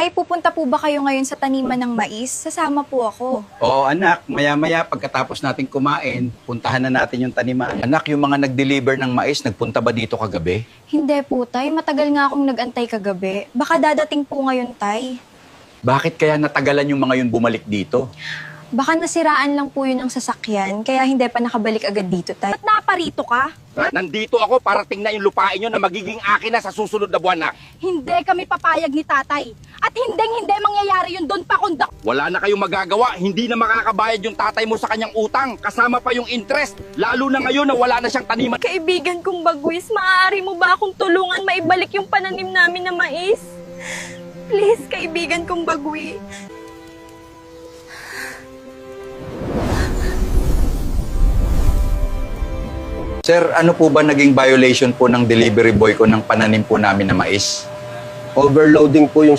Tay, pupunta po ba kayo ngayon sa taniman ng mais? Sasama po ako. Oo anak, maya-maya pagkatapos natin kumain, puntahan na natin yung taniman. Anak, yung mga nag-deliver ng mais, nagpunta ba dito kagabi? Hindi po, Tay. Matagal nga akong nag-antay kagabi. Baka dadating po ngayon, Tay. Bakit kaya natagalan yung mga yun bumalik dito? Baka nasiraan lang po yun ang sasakyan, kaya hindi pa nakabalik agad dito, Tay. Ba't naparito ka? Nandito ako para tingnan yung lupain nyo na magiging akin na sa susunod na buwan na. Hindi kami papayag ni tatay. At hindi mangyayari yun doon pa kunda. Wala na kayong magagawa, hindi na makakabayad yung tatay mo sa kanyang utang. Kasama pa yung interest, lalo na ngayon na wala na siyang taniman. Kaibigan kong bagwis, maaari mo ba akong tulungan maibalik yung pananim namin na mais? Please, kaibigan kong bagwi. Sir, ano po ba naging violation po ng delivery boy ko ng pananim po namin na mais? Overloading po yung